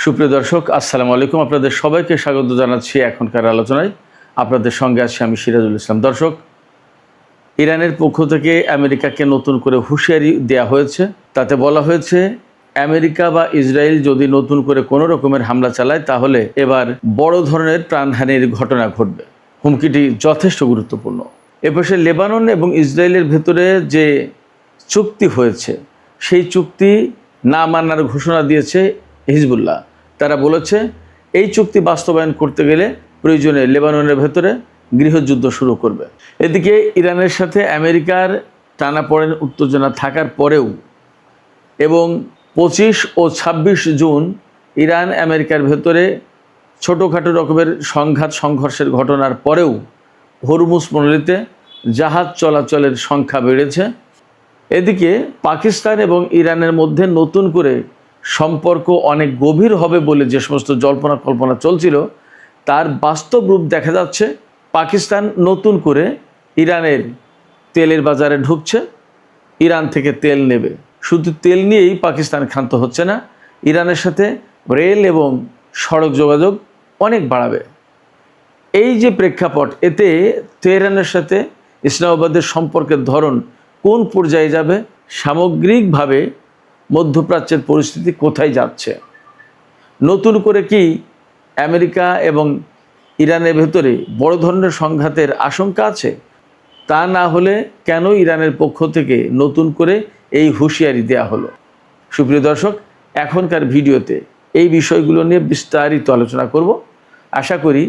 সুপ্রিয় দর্শক, আসসালামু আলাইকুম। আপনাদের সবাইকে স্বাগত জানাচ্ছি এখনকার আলোচনায়। আপনাদের সঙ্গে আছি আমি সিরাজুল ইসলাম। দর্শক, ইরানের পক্ষ থেকে আমেরিকাকে নতুন করে হুঁশিয়ারি দেওয়া হয়েছে। তাতে বলা হয়েছে, আমেরিকা বা ইসরায়েল যদি নতুন করে কোনো রকমের হামলা চালায় তাহলে এবার বড় ধরনের প্রাণহানির ঘটনা ঘটবে। হুমকিটি যথেষ্ট গুরুত্বপূর্ণ। এপাশে লেবানন এবং ইসরায়েলের ভেতরে যে চুক্তি হয়েছে সেই চুক্তি না মানার ঘোষণা দিয়েছে হিজবুল্লাহ। তারা বলেছে এই চুক্তি বাস্তবায়ন করতে গেলে প্রয়োজনে লেবাননের ভেতরে গৃহযুদ্ধ শুরু করবে। এদিকে ইরানের সাথে আমেরিকার টানাপোড়েন উত্তেজনা থাকার পরেও এবং 25 ও 26 জুন ইরান আমেরিকার ভেতরে ছোটোখাটো রকমের সংঘর্ষের ঘটনার পরেও হরমুজ প্রণালীতে জাহাজ চলাচলের সংখ্যা বেড়েছে। এদিকে পাকিস্তান এবং ইরানের মধ্যে নতুন করে সম্পর্ক অনেক গভীর হবে বলে যে সমস্ত জল্পনা কল্পনা চলছিল তার বাস্তব রূপ দেখা যাচ্ছে। পাকিস্তান নতুন করে ইরানের তেলের বাজারে ঢুকছে, ইরান থেকে তেল নেবে। শুধু তেল নিয়েই পাকিস্তান ক্ষান্ত হচ্ছে না, ইরানের সাথে রেল এবং সড়ক যোগাযোগ অনেক বাড়াবে। এই যে প্রেক্ষাপট, এতে তেহরানের সাথে ইসলামাবাদের সম্পর্কের ধরন কোন পর্যায়ে যাবে, সামগ্রিকভাবে মধ্যপ্রাচ্যের পরিস্থিতি কোথায় যাচ্ছে, নতুন করে কি আমেরিকা এবং ইরানের ভেতরে বড় ধরনের সংঘাতের আশঙ্কা আছে? তা না হলে কেন ইরানের পক্ষ থেকে নতুন করে এই হুঁশিয়ারি দেওয়া হলো? সুপ্রিয় দর্শক, এখনকার ভিডিওতে এই বিষয়গুলো নিয়ে বিস্তারিত আলোচনা করব। আশা করি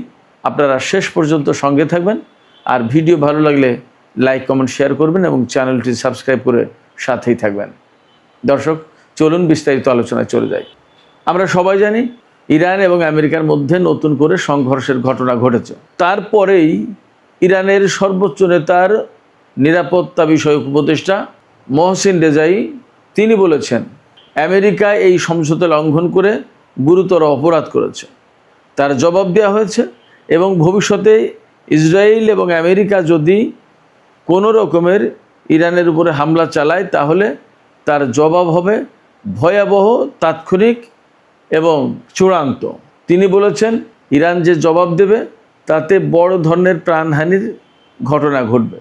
আপনারা শেষ পর্যন্ত সঙ্গে থাকবেন। আর ভিডিও ভালো লাগলে লাইক, কমেন্ট, শেয়ার করবেন এবং চ্যানেলটি সাবস্ক্রাইব করে সাথেই থাকবেন। দর্শক, চলুন বিস্তারিত আলোচনায় চলে যাই। আমরা সবাই জানি ইরান এবং আমেরিকার মধ্যে নতুন করে সংঘর্ষের ঘটনা ঘটেছে। তারপরেই ইরানের সর্বোচ্চ নেতার নিরাপত্তা বিষয়ক উপদেষ্টা মহসিন রেজাই তিনি বলেছেন, আমেরিকা এই সমঝোতা লঙ্ঘন করে গুরুতর অপরাধ করেছে, তার জবাব দেওয়া হয়েছে এবং ভবিষ্যতে ইসরায়েল এবং আমেরিকা যদি কোনো রকমের ইরানের উপরে হামলা চালায় তাহলে তার জবাব হবে ভয়াবহ, তাৎক্ষণিক এবং চূড়ান্ত। তিনি বলেছেন, ইরান যে জবাব দেবে তাতে বড় ধরনের প্রাণহানির ঘটনা ঘটবে।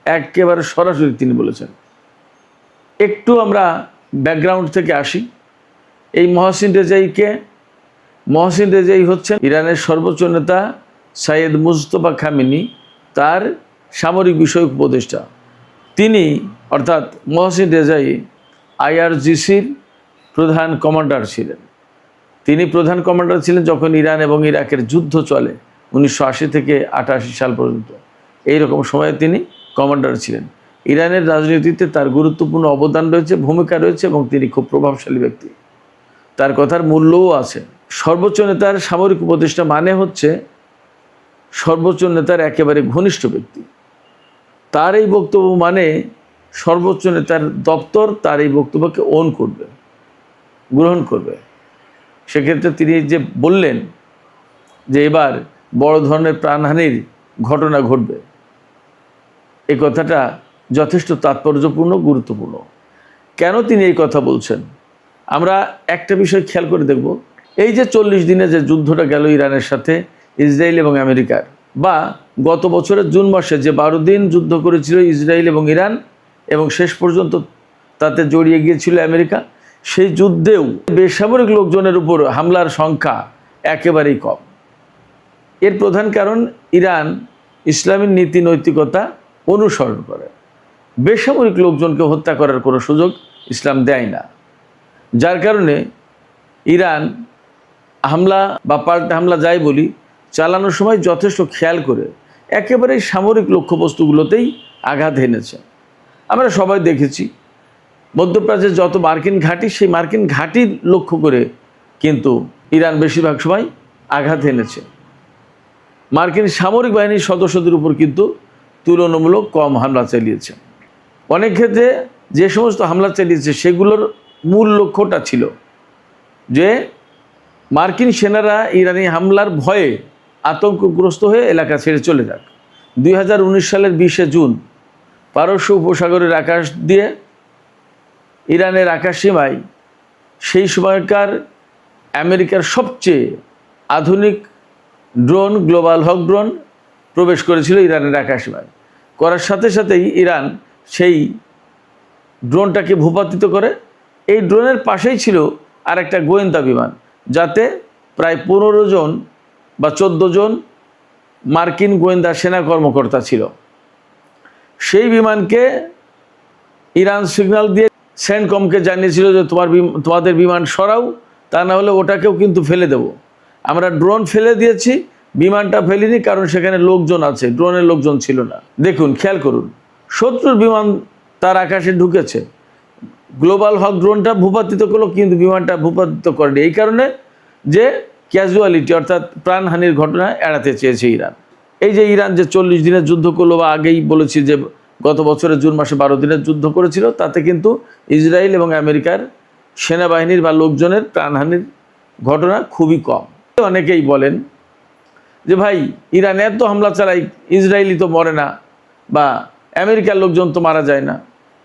একেবারে সরাসরি তিনি বলেছেন। একটু আমরা ব্যাকগ্রাউন্ড থেকে আসি। এই মহসিন রেজাই হচ্ছেন ইরানের সর্বোচ্চ নেতা সাইয়েদ মুজতবা খামেনি, তার সামরিক বিষয়ক উপদেষ্টা। তিনি অর্থাৎ মহসিন রেজাই IRGCর প্রধান কমান্ডার ছিলেন। তিনি প্রধান কমান্ডার ছিলেন যখন ইরান এবং ইরাকের যুদ্ধ চলে 1980 থেকে 88 সাল পর্যন্ত। এই রকম সময়ে তিনি কমান্ডার ছিলেন। ইরানের রাজনীতিতে তার গুরুত্বপূর্ণ অবদান রয়েছে, ভূমিকা রয়েছে এবং তিনি খুব প্রভাবশালী ব্যক্তি। তার কথার মূল্যও আছে। সর্বোচ্চ নেতার সামরিক উপদেষ্টা মানে হচ্ছে সর্বোচ্চ নেতার একেবারে ঘনিষ্ঠ ব্যক্তি। তার এই বক্তব্য মানে সর্বোচ্চ নেতার দপ্তর তার এই বক্তব্যকে গ্রহণ করবে। সেক্ষেত্রে তিনি যে বললেন যে এবার বড় ধরনের প্রাণহানির ঘটনা ঘটবে, এই কথাটা যথেষ্ট তাৎপর্যপূর্ণ, গুরুত্বপূর্ণ। কেন তিনি এই কথা বলছেন আমরা একটা বিষয় খেয়াল করে দেখব। এই যে 40 দিনে যে যুদ্ধটা গেল ইরানের সাথে ইসরায়েল এবং আমেরিকার, বা গত বছরের জুন মাসে যে 12 দিন যুদ্ধ করেছিল ইসরায়েল এবং ইরান এবং শেষ পর্যন্ত তাতে জড়িয়ে গিয়েছিল আমেরিকা, সেই যুদ্ধেও বেসামরিক লোকজনের উপর হামলার সংখ্যা একেবারেই কম। এর প্রধান কারণ ইরান ইসলামের নীতি নৈতিকতা অনুসরণ করে। বেসামরিক লোকজনকে হত্যা করার কোনো সুযোগ ইসলাম দেয় না, যার কারণে ইরান হামলা বা পাল্টা হামলা যাই বলি চালানোর সময় যথেষ্ট খেয়াল করে একেবারেই সামরিক লক্ষ্যবস্তুগুলোতেই আঘাত এনেছে। আমরা সবাই দেখেছি মধ্যপ্রাচ্যের যত মার্কিন ঘাঁটি, সেই মার্কিন ঘাঁটি লক্ষ্য করে কিন্তু ইরান বেশিরভাগ সময় আঘাত এনেছে। মার্কিন সামরিক বাহিনীর সদস্যদের উপর কিন্তু তুলনামূলক কম হামলা চালিয়েছে। অনেক ক্ষেত্রে যে সমস্ত হামলা চালিয়েছে সেগুলোর মূল লক্ষ্যটা ছিল যে মার্কিন সেনারা ইরানি হামলার ভয়ে আতঙ্কগ্রস্ত হয়ে এলাকা ছেড়ে চলে যাক। 2019 সালের 20 জুন পারস্য উপসাগরের আকাশ দিয়ে ইরানের আকাশসীমায় সেই সময়কার আমেরিকার সবচেয়ে আধুনিক ড্রোন গ্লোবাল হক ড্রোন প্রবেশ করেছিল ইরানের আকাশসীমায়। করার সাথে সাথেই ইরান সেই ড্রোনটাকে ভূপাতিত করে। এই ড্রোনের পাশেই ছিল আর একটা গোয়েন্দা বিমান, যাতে প্রায় 15 জন বা 14 জন মার্কিন গোয়েন্দা সেনা কর্মকর্তা ছিল। সেই বিমানকে ইরান সিগন্যাল দিয়ে সেন্টকমকে জানিয়েছিল যে তোমাদের বিমান সরাও, তা না হলে ওটাকেও কিন্তু ফেলে দেব। আমরা ড্রোন ফেলে দিয়েছি, বিমানটা ফেলিনি, কারণ সেখানে লোকজন আছে, ড্রোনের লোকজন ছিল না। দেখুন, খেয়াল করুন, শত্রুর বিমান তার আকাশে ঢুকেছে, গ্লোবাল হক ড্রোনটা ভূপাতিত করলো, কিন্তু বিমানটা ভূপাতিত করেনি। এই কারণে যে ক্যাজুয়ালিটি অর্থাৎ প্রাণহানির ঘটনা এড়াতে চেয়েছে ইরান। এই যে ইরান যে 40 দিনের যুদ্ধ করলো, বা আগেই বলেছি যে গত বছরের জুন মাসে 12 দিনের যুদ্ধ করেছিল, তাতে কিন্তু ইসরায়েল এবং আমেরিকার সেনাবাহিনীর বা লোকজনের প্রাণহানির ঘটনা খুবই কম। অনেকেই বলেন যে ভাই, ইরান এত হামলা চালাই, ইসরায়েলি তো মরে না, বা আমেরিকার লোকজন তো মারা যায় না।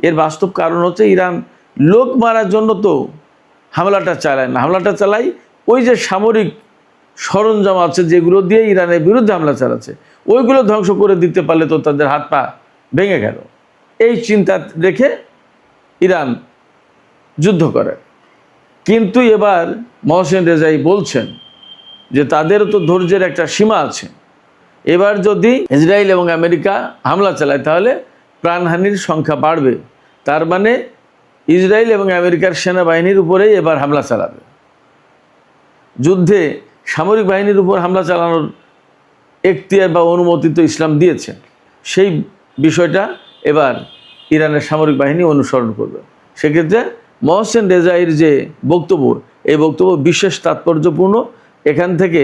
এর বাস্তব কারণ হচ্ছে ইরান লোক মারার জন্য তো হামলাটা চালায় না। হামলাটা চালায় ওই যে সামরিক সরঞ্জাম আছে যেগুলো দিয়ে ইরানের বিরুদ্ধে হামলা চালাচ্ছে, ওইগুলো ধ্বংস করে দিতে পারলে তো তাদের হাত পা ভেঙে গেল। এই চিন্তা রেখে ইরান যুদ্ধ করে। কিন্তু এবার মহসেন রেজাই বলছেন যে তাদেরও তো ধৈর্যের একটা সীমা আছে। এবার যদি ইসরায়েল এবং আমেরিকা হামলা চালায় তাহলে প্রাণহানির সংখ্যা বাড়বে। তার মানে ইসরায়েল এবং আমেরিকার সেনাবাহিনীর উপরেই এবার হামলা চালাবে। যুদ্ধে সামরিক বাহিনীর উপর হামলা চালানোর এখতিয়ার বা অনুমতি তো ইসলাম দিয়েছে। সেই বিষয়টা এবার ইরানের সামরিক বাহিনী অনুসরণ করবে। সেক্ষেত্রে মহসেন রেজাইর যে বক্তব্য, এই বক্তব্য বিশেষ তাৎপর্যপূর্ণ। এখান থেকে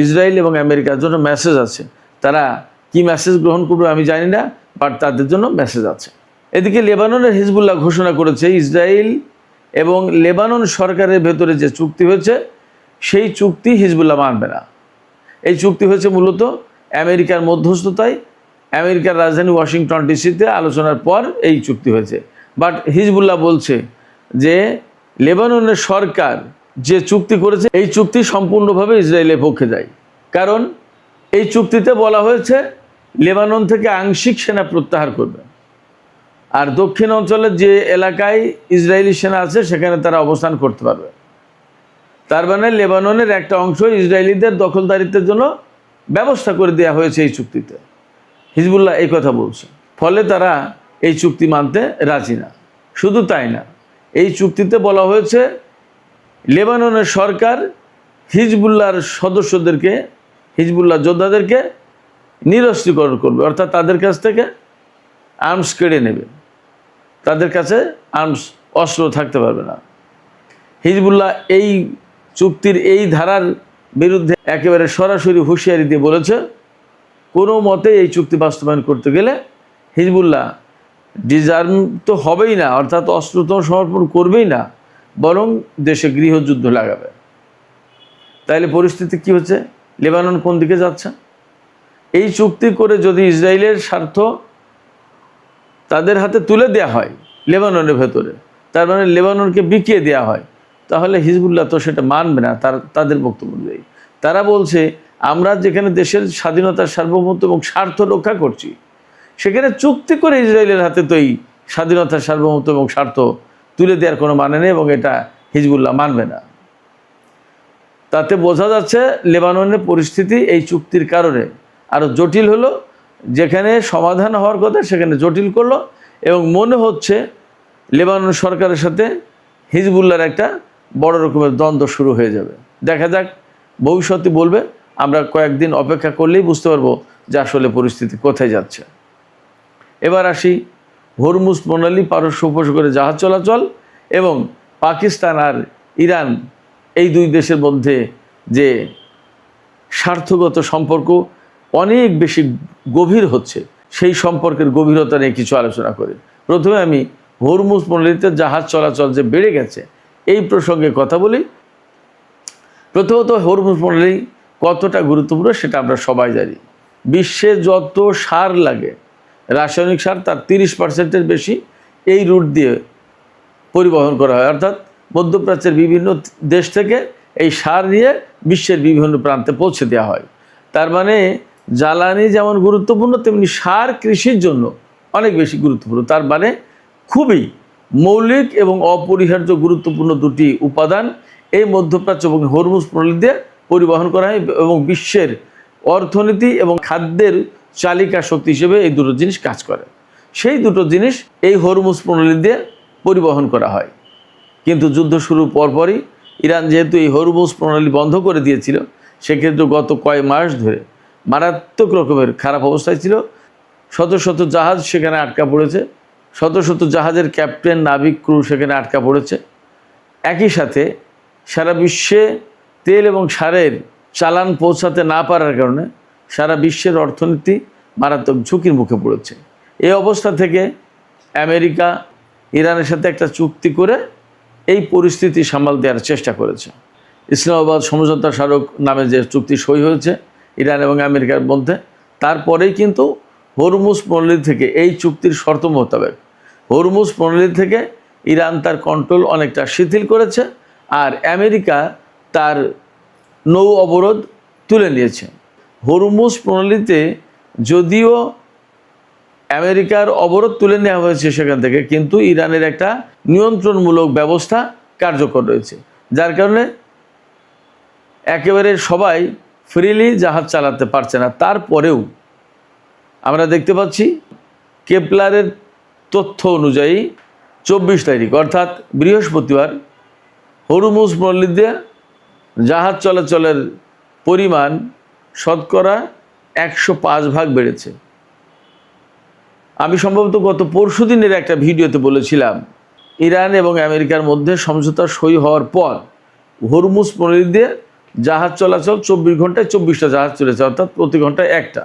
ইসরায়েল এবং আমেরিকার জন্য মেসেজ আছে। তারা কি মেসেজ গ্রহণ করবে আমি জানি না, বাট তাদের জন্য মেসেজ আছে। এদিকে লেবাননের হিজবুল্লাহ ঘোষণা করেছে ইসরায়েল এবং লেবানন সরকারের ভেতরে যে চুক্তি হয়েছে, সেই চুক্তি হিজবুল্লাহ মানবে না। এই চুক্তি হয়েছে মূলত আমেরিকার মধ্যস্থতায়, আমেরিকার রাজধানী ওয়াশিংটন ডিসিতে আলোচনার পর এই চুক্তি হয়েছে। বাট হিজবুল্লাহ বলছে যে লেবাননের সরকার যে চুক্তি করেছে, এই চুক্তি সম্পূর্ণভাবে ইসরায়েলের পক্ষে যায়। কারণ এই চুক্তিতে বলা হয়েছে লেবানন থেকে আংশিক সেনা প্রত্যাহার করবে, আর দক্ষিণ অঞ্চলের যে এলাকায় ইসরায়েলি সেনা আছে সেখানে তারা অবস্থান করতে পারবে। তার মানে লেবাননের একটা অংশ ইসরায়েলিদের দখলদারিত্বের জন্য ব্যবস্থা করে দেওয়া হয়েছে এই চুক্তিতে। হিজবুল্লাহ এই কথা বলছে। ফলে তারা এই চুক্তি মানতে রাজি না। শুধু তাই না, এই চুক্তিতে বলা হয়েছে লেবাননের সরকার হিজবুল্লাহর সদস্যদেরকে, হিজবুল্লাহ যোদ্ধাদেরকে নিরস্ত্রীকরণ করবে, অর্থাৎ তাদের কাছ থেকে আর্মস কেড়ে নেবে। তাদের কাছে আর্মস অস্ত্র থাকতে পারবে না। হিজবুল্লাহ এই চুক্তির এই ধারার বিরুদ্ধে একেবারে সরাসরি হুঁশিয়ারি দিয়ে বলেছে, কোনো মতে এই চুক্তি বাস্তবায়ন করতে গেলে হিজবুল্লাহ ডিজার্ম তো হবেই না, অর্থাৎ অস্ত্র তো সমর্পণ করবেই না, বরং দেশে গৃহযুদ্ধ লাগাবে। তাইলে পরিস্থিতি কি হচ্ছে? লেবানন কোন দিকে যাচ্ছে? এই চুক্তি করে যদি ইসরায়েলের স্বার্থ তাদের হাতে তুলে দেওয়া হয় লেবাননের ভেতরে, তার মানে লেবাননকে বিকিয়ে দেওয়া হয়, তাহলে হিজবুল্লাহ তো সেটা মানবে না। তাদের বক্তব্য অনুযায়ী তারা বলছে, আমরা যেখানে দেশের স্বাধীনতার সার্বভৌমত্ব এবং স্বার্থ রক্ষা করছি, সেখানে চুক্তি করে ইসরায়েলের হাতে তো এই স্বাধীনতার সার্বভৌমত্ব এবং স্বার্থ তুলে দেওয়ার কোনো মানে নেই, এবং এটা হিজবুল্লাহ মানবে না। তাতে বোঝা যাচ্ছে লেবাননের পরিস্থিতি এই চুক্তির কারণে আরও জটিল হলো। যেখানে সমাধান হওয়ার কথা সেখানে জটিল করলো, এবং মনে হচ্ছে লেবানন সরকারের সাথে হিজবুল্লাহর একটা বড় রকমের দ্বন্দ্ব শুরু হয়ে যাবে। দেখা যাক, ভবিষ্যতে বলবে। আমরা কয়েকদিন অপেক্ষা করলেই বুঝতে পারবো যে আসলে পরিস্থিতি কোথায় যাচ্ছে। এবার আসি হরমুজ প্রণালী, পারস্য উপসাগরে জাহাজ চলাচল এবং পাকিস্তান আর ইরান, এই দুই দেশের মধ্যে যে স্বার্থগত সম্পর্ক অনেক বেশি গভীর হচ্ছে, সেই সম্পর্কের গভীরতা নিয়ে কিছু আলোচনা করি। প্রথমে আমি হরমুজ প্রণালীতে জাহাজ চলাচল যে বেড়ে গেছে এই প্রসঙ্গে কথা বলি। প্রথমত, হরমুজ প্রণালী কতটা গুরুত্বপূর্ণ সেটা আমরা সবাই জানি। বিশ্বে যত সার লাগে, রাসায়নিক সার, তার 30%-এর বেশি এই রুট দিয়ে পরিবহন করা হয়। অর্থাৎ মধ্যপ্রাচ্যের বিভিন্ন দেশ থেকে এই সার নিয়ে বিশ্বের বিভিন্ন প্রান্তে পৌঁছে দেওয়া হয়। তার মানে জ্বালানি যেমন গুরুত্বপূর্ণ, তেমনি সার কৃষির জন্য অনেক বেশি গুরুত্বপূর্ণ। তার মানে খুবই মৌলিক এবং অপরিহার্য গুরুত্বপূর্ণ দুটি উপাদান এই মধ্যপ্রাচ্য এবং হরমুজ প্রণালী দিয়ে পরিবহন করা হয়, এবং বিশ্বের অর্থনীতি এবং খাদ্যের চালিকা শক্তি হিসেবে এই দুটো জিনিস কাজ করে। সেই দুটো জিনিস এই হরমুজ প্রণালী দিয়ে পরিবহন করা হয়। কিন্তু যুদ্ধ শুরুর পরপরই ইরান যেহেতু এই হরমুজ প্রণালী বন্ধ করে দিয়েছিল, সেক্ষেত্রে গত কয়েক মাস ধরে মারাত্মক রকমের খারাপ অবস্থায় ছিল। শত শত জাহাজ সেখানে আটকা পড়েছে, শত শত জাহাজের ক্যাপ্টেন, নাবিক, ক্রু সেখানে আটকা পড়েছে। একই সাথে সারা বিশ্বে তেল এবং সারের চালান পৌঁছাতে না পারার কারণে সারা বিশ্বের অর্থনীতি মারাত্মক ঝুঁকির মুখে পড়েছে। এই অবস্থা থেকে আমেরিকা ইরানের সাথে একটা চুক্তি করে এই পরিস্থিতি সামাল দেওয়ার চেষ্টা করেছে। ইসলামাবাদ সমঝোতা স্মারক নামে যে চুক্তি সই হয়েছে ইরান এবং আমেরিকার মধ্যে, তারপরেই কিন্তু হরমুজ প্রণালী থেকে এই চুক্তির শর্ত মোতাবেক হরমুজ প্রণালী থেকে ইরান তার কন্ট্রোল অনেকটা শিথিল করেছে, আর আমেরিকা তার নৌ অবরোধ তুলে নিয়েছে। হরমুজ প্রণালীতে যদিও আমেরিকার অবরোধ তুলে নেওয়া হয়েছে সেখান থেকে, কিন্তু ইরানের একটা নিয়ন্ত্রণমূলক ব্যবস্থা কার্যকর রয়েছে, যার কারণে একেবারে সবাই ফ্রিলি জাহাজ চালাতে পারছে না। তারপরেও আমরা দেখতে পাচ্ছি কেপলারের তথ্য অনুযায়ী 24 তারিখ অর্থাৎ বৃহস্পতিবার হরমুজ প্রণালী দিয়ে জাহাজ চলাচলের পরিমাণ শতকরা 105 বেড়েছে। আমি সম্ভবত গত পরশু দিনের একটা ভিডিওতে বলেছিলাম, ইরান এবং আমেরিকার মধ্যে সমঝোতা সই হওয়ার পর হরমুজ প্রণালী দিয়ে জাহাজ চলাচল 24 ঘন্টায় 24টা জাহাজ চলেছে, অর্থাৎ প্রতি ঘন্টায় একটা।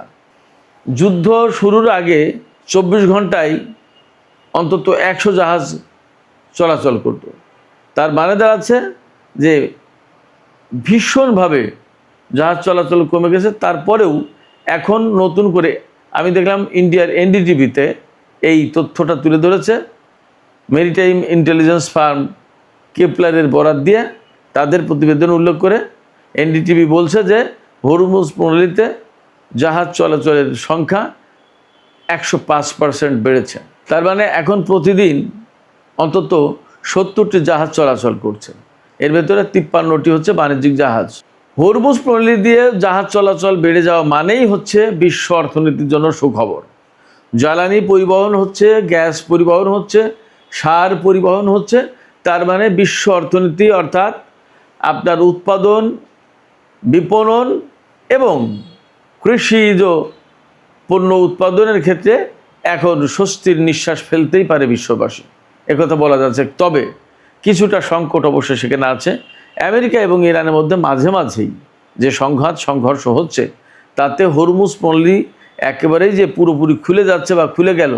যুদ্ধ শুরুর আগে 24 ঘন্টায় অন্তত 100 জাহাজ চলাচল করত। তার মানে দাঁড়াচ্ছে যে ভীষণভাবে জাহাজ চলাচল কমে গেছে। তারপরেও এখন নতুন করে আমি দেখলাম ইন্ডিয়ার এনডিটিভিতে এই তথ্যটা তুলে ধরেছে। মেরিটাইম ইন্টেলিজেন্স ফার্ম কেপলারের বরাত দিয়ে তাদের প্রতিবেদন উল্লেখ করে এনডিটিভি বলছে যে হরমুজ প্রণালীতে জাহাজ চলাচলের সংখ্যা 105% বেড়েছে। তার মানে এখন প্রতিদিন অন্তত 70টি জাহাজ চলাচল করছে, এর ভেতরে 53টি হচ্ছে বাণিজ্যিক জাহাজ। হরমুজ প্রণালী দিয়ে জাহাজ চলাচল বেড়ে যাওয়া মানেই হচ্ছে বিশ্ব অর্থনীতির জন্য সুখবর। জ্বালানি পরিবহন হচ্ছে, গ্যাস পরিবহন হচ্ছে, সার পরিবহন হচ্ছে। তার মানে বিশ্ব অর্থনীতি অর্থাৎ আপনার উৎপাদন, বিপণন এবং কৃষিজ পণ্য উৎপাদনের ক্ষেত্রে এখন স্বস্তির নিঃশ্বাস ফেলতেই পারে বিশ্ববাসী, একথা বলা যাচ্ছে। তবে কিছুটা সংকট অবশ্যই সেখানে আছে। আমেরিকা এবং ইরানের মধ্যে মাঝে মাঝেই যে সংঘর্ষ হচ্ছে, তাতে হরমুজ প্রণালী একেবারেই যে পুরোপুরি খুলে যাচ্ছে বা খুলে গেল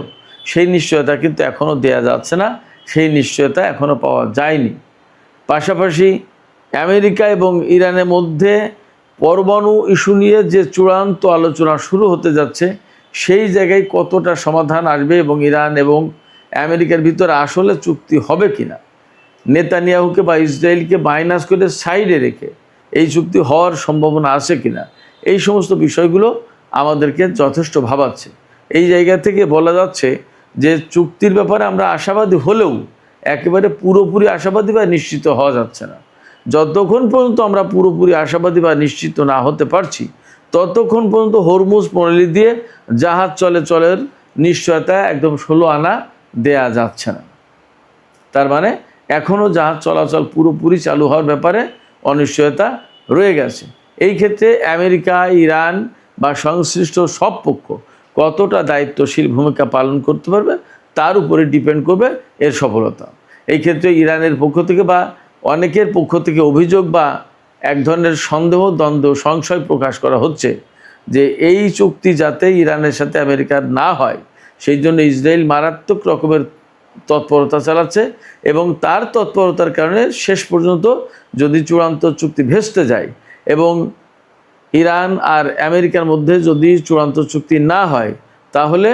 সেই নিশ্চয়তা কিন্তু এখনও দেয়া যাচ্ছে না, সেই নিশ্চয়তা এখনও পাওয়া যায়নি। পাশাপাশি আমেরিকা এবং ইরানের মধ্যে পরমাণু ইস্যু নিয়ে যে চূড়ান্ত আলোচনা শুরু হতে যাচ্ছে, সেই জায়গায় কতটা সমাধান আসবে এবং ইরান এবং আমেরিকার ভিতরে আসলে চুক্তি হবে কিনা, নেতানিয়াহুকে বা ইসরায়েলকে মাইনাস করে সাইডে রেখে এই চুক্তি হওয়ার সম্ভাবনা আছে কিনা, এই সমস্ত বিষয়গুলো আমাদেরকে যথেষ্ট ভাবাচ্ছে। এই জায়গা থেকে বলা যাচ্ছে যে চুক্তির ব্যাপারে আমরা আশাবাদী হলেও একেবারে পুরোপুরি আশাবাদী বা নিশ্চিত হওয়া যাচ্ছে না। যতক্ষণ পর্যন্ত আমরা পুরোপুরি আশাবাদী বা নিশ্চিত না হতে পারছি, ততক্ষণ পর্যন্ত হরমুজ প্রণালী দিয়ে জাহাজ চলাচলের নিশ্চয়তা একদম 16 আনা দেয়া যাচ্ছে না। তার মানে এখনও জাহাজ চলাচল পুরোপুরি চালু হওয়ার ব্যাপারে অনিশ্চয়তা রয়ে গেছে। এই ক্ষেত্রে আমেরিকা, ইরান বা সংশ্লিষ্ট সব পক্ষ কতটা দায়িত্বশীল ভূমিকা পালন করতে পারবে তার উপরে ডিপেন্ড করবে এর সফলতা। এই ক্ষেত্রে ইরানের পক্ষ থেকে বা অনেকের পক্ষ থেকে অভিযোগ বা এক ধরনের সন্দেহ, দ্বন্দ্ব, সংশয় প্রকাশ করা হচ্ছে যে এই চুক্তি যাতে ইরানের সাথে আমেরিকার না হয় সেই জন্য ইসরায়েল মারাত্মক রকমের তৎপরতা চালাচ্ছে, এবং তার তৎপরতার কারণে শেষ পর্যন্ত যদি চূড়ান্ত চুক্তি ভেস্তে যায় এবং ইরান আর আমেরিকার মধ্যে যদি চূড়ান্ত চুক্তি না হয়, তাহলে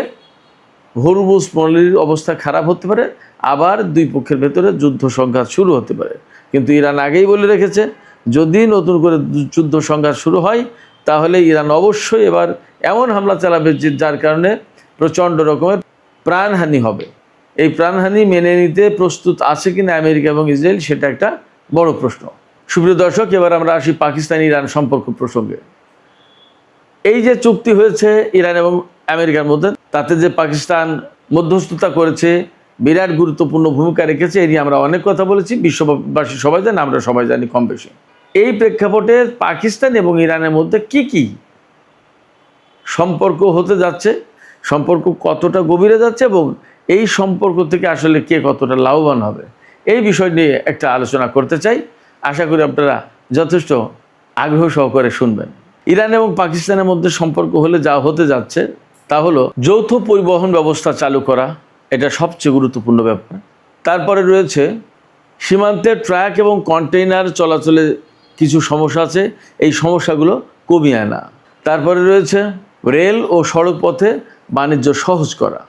হরমুজ প্রণালীর অবস্থা খারাপ হতে পারে, আবার দুই পক্ষের ভেতরে যুদ্ধ সংঘাত শুরু হতে পারে। কিন্তু ইরান আগেই বলে রেখেছে যদি নতুন করে যুদ্ধ সংঘাত শুরু হয় তাহলে ইরান অবশ্যই এবার এমন হামলা চালাবে যার কারণে প্রচণ্ড রকমের প্রাণহানি হবে। এই প্রাণহানি মেনে নিতে প্রস্তুত আছে কিনা আমেরিকা এবং ইসরায়েল, সেটা একটা বড় প্রশ্ন। সুপ্রিয় দর্শক, এবার আমরা আসি পাকিস্তান ইরান সম্পর্ক প্রসঙ্গে। এই যে চুক্তি হয়েছে ইরান এবং আমেরিকার মধ্যে, তাতে যে পাকিস্তান মধ্যস্থতা করেছে, বিরাট গুরুত্বপূর্ণ ভূমিকা রেখেছে, এই নিয়ে আমরা অনেক কথা বলেছি, বিশ্ববাসী সবাই জানে, আমরা সবাই জানি কম বেশি। এই প্রেক্ষাপটে পাকিস্তান এবং ইরানের মধ্যে কি সম্পর্ক হতে যাচ্ছে, সম্পর্ক কতটা গভীরে যাচ্ছে এবং এই সম্পর্ক থেকে আসলে কে কতটা লাভবান হবে, এই বিষয় নিয়ে একটা আলোচনা করতে চাই। আশা করি আপনারা যথেষ্ট আগ্রহ সহকারে শুনবেন। ইরান এবং পাকিস্তানের মধ্যে সম্পর্ক হলে যা হতে যাচ্ছে তা হলো যৌথ পরিবহন ব্যবস্থা চালু করা, এটা সবচেয়ে গুরুত্বপূর্ণ ব্যাপার। তারপরে রয়েছে সীমান্তে ট্রাক এবং কন্টেইনার চলাচলে কিছু সমস্যা আছে, এই সমস্যাগুলো কমিয়ে আনা। তারপরে রয়েছে রেল ও সড়ক পথে বাণিজ্য সহজ করা।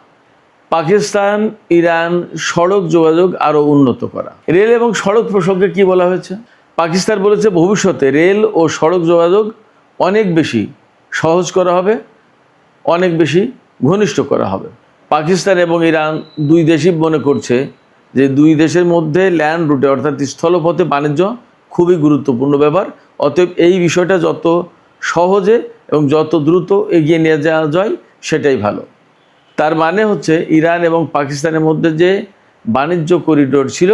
পাকিস্তান ইরান সড়ক যোগাযোগ আরও উন্নত করা। রেল এবং সড়ক প্রসঙ্গে কি বলা হয়েছে? পাকিস্তান বলেছে ভবিষ্যতে রেল ও সড়ক যোগাযোগ অনেক বেশি সহজ করা হবে, অনেক বেশি ঘনিষ্ঠ করা হবে। পাকিস্তান এবং ইরান দুই দেশই মনে করছে যে দুই দেশের মধ্যে ল্যান্ড রুটে অর্থাৎ স্থলপথে বাণিজ্য খুবই গুরুত্বপূর্ণ ব্যাপার। অতএব এই বিষয়টা যত সহজে এবং যত দ্রুত এগিয়ে নিয়ে যাওয়া যায় সেটাই ভালো। তার মানে হচ্ছে ইরান এবং পাকিস্তানের মধ্যে যে বাণিজ্য করিডোর ছিল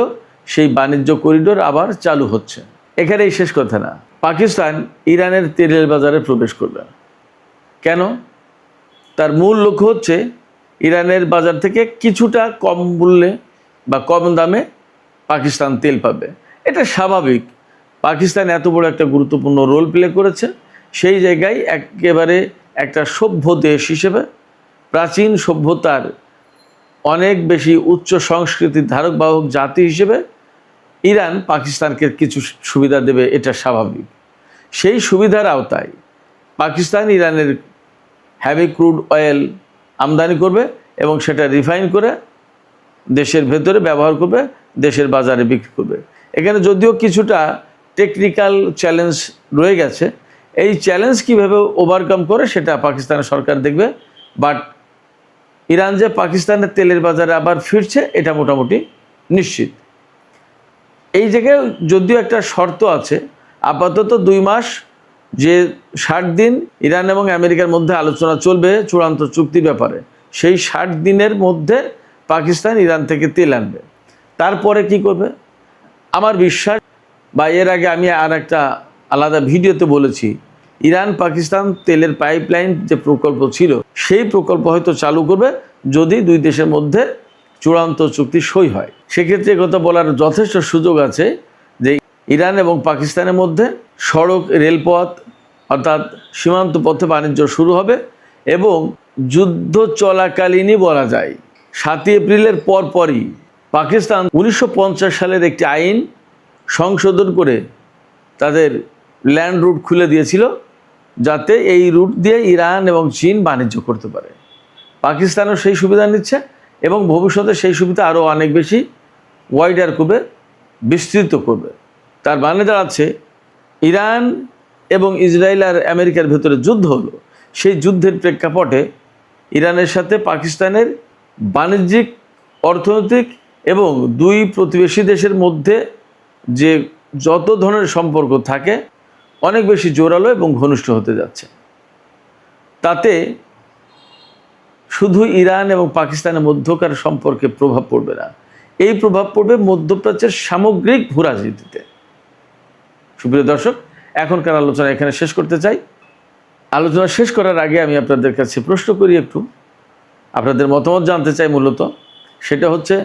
সেই বাণিজ্য করিডোর আবার চালু হচ্ছে। এখানেই শেষ কথা না, পাকিস্তান ইরানের তেলের বাজারে প্রবেশ করবে। কেন? তার মূল লক্ষ্য হচ্ছে ইরানের বাজার থেকে কিছুটা কম মূল্যে বা কম দামে পাকিস্তান তেল পাবে। এটা স্বাভাবিক, পাকিস্তান এত বড় একটা গুরুত্বপূর্ণ রোল প্লে করেছে, সেই জায়গায় একেবারে একটা সভ্য দেশ হিসেবে, প্রাচীন সভ্যতার অনেক বেশি উচ্চ সংস্কৃতির ধারক বাহক জাতি হিসেবে ইরান পাকিস্তানকে কিছু সুবিধা দেবে, এটা স্বাভাবিক। সেই সুবিধার আওতায় পাকিস্তান ইরানের হেভি ক্রুড অয়েল আমদানি করবে এবং সেটা রিফাইন করে দেশের ভেতরে ব্যবহার করবে, দেশের বাজারে বিক্রি করবে। এখানে যদিও কিছুটা টেকনিক্যাল চ্যালেঞ্জ রয়ে গেছে, এই চ্যালেঞ্জ কীভাবে ওভারকাম করে সেটা পাকিস্তানের সরকার দেখবে। বাট ইরান যে পাকিস্তানের তেলের বাজারে আবার ফিরছে এটা মোটামুটি নিশ্চিত। এই জায়গায় যদিও একটা শর্ত আছে, আপাতত 2 মাস যে 60 দিন ইরান এবং আমেরিকার মধ্যে আলোচনা চলবে চূড়ান্ত চুক্তির ব্যাপারে, সেই 60 দিনের মধ্যে পাকিস্তান ইরান থেকে তেল আনবে। তারপরে কি করবে? আমার বিশ্বাস, বা এর আগে আমি আর একটা আলাদা ভিডিওতে বলেছি, ইরান পাকিস্তান তেলের পাইপলাইন যে প্রকল্প ছিল সেই প্রকল্প হয়তো চালু করবে যদি দুই দেশের মধ্যে চূড়ান্ত চুক্তি সই হয়। সেক্ষেত্রে কথা বলার যথেষ্ট সুযোগ আছে যে ইরান এবং পাকিস্তানের মধ্যে সড়ক রেলপথ অর্থাৎ সীমান্ত পথে বাণিজ্য শুরু হবে এবং যুদ্ধ চলাকালীনই বলা যায় 7 এপ্রিলের পরপরই পাকিস্তান 1950 সালের একটি আইন সংশোধন করে তাদের ল্যান্ড রুট খুলে দিয়েছিল যাতে এই রুট দিয়ে ইরান এবং চীন বাণিজ্য করতে পারে। পাকিস্তানও সেই সুবিধা নিচ্ছে এবং ভবিষ্যতে সেই সুবিধা আরও অনেক বেশি ওয়াইডার করবে, বিস্তৃত করবে। তার মানে দাঁড়াচ্ছে ইরান এবং ইসরায়েল আর আমেরিকার ভেতরে যুদ্ধ হলো, সেই যুদ্ধের প্রেক্ষাপটে ইরানের সাথে পাকিস্তানের বাণিজ্যিক, অর্থনৈতিক এবং দুই প্রতিবেশী দেশের মধ্যে যে যত ধরনের সম্পর্ক থাকে অনেক বেশি জোরালো এবং ঘনিষ্ঠ হতে যাচ্ছে। তাতে শুধু ইরান এবং পাকিস্তানের মধ্যকার সম্পর্কে প্রভাব পড়বে না, এই প্রভাব পড়বে মধ্যপ্রাচ্যের সামগ্রিক ভূরাজনীতিতে। সুপ্রিয় দর্শক, এখনকার আলোচনা এখানে শেষ করতে চাই। আলোচনা শেষ করার আগে আমি আপনাদের কাছে প্রশ্ন করি, একটু আপনাদের মতামত জানতে চাই। মূলত সেটা হচ্ছে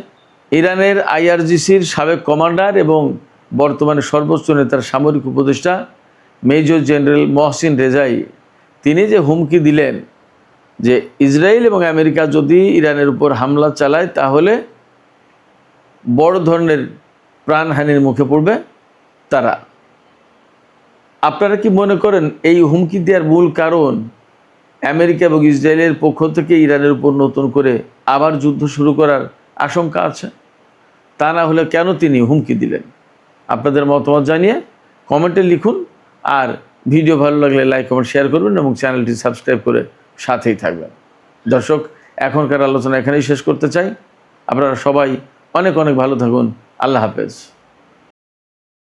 ইরানের IRGCর সাবেক কমান্ডার এবং বর্তমানে সর্বোচ্চ নেতার সামরিক উপদেষ্টা মেজর জেনারেল মহসিন রেজাই, তিনি যে হুমকি দিলেন যে ইসরায়েল এবং আমেরিকা যদি ইরানের উপর হামলা চালায় তাহলে বড় ধরনের প্রাণহানির মুখে পড়বে তারা। আপনারা কি মনে করেন এই হুমকি দেওয়ার মূল কারণ আমেরিকা এবং ইসরায়েলের পক্ষ থেকে ইরানের উপর নতুন করে আবার যুদ্ধ শুরু করার আশঙ্কা আছে? তা না হলে কেন তিনি হুমকি দিলেন? আপনাদের মতামত জানিয়ে কমেন্টে লিখুন, আর ভিডিও ভালো লাগলে লাইক কমেন্ট শেয়ার করবেন এবং চ্যানেলটি সাবস্ক্রাইব করে সাথেই থাকবেন। দর্শক, এখনকার আলোচনা এখানেই শেষ করতে চাই। আপনারা সবাই অনেক অনেক ভালো থাকুন। আল্লাহ হাফেজ।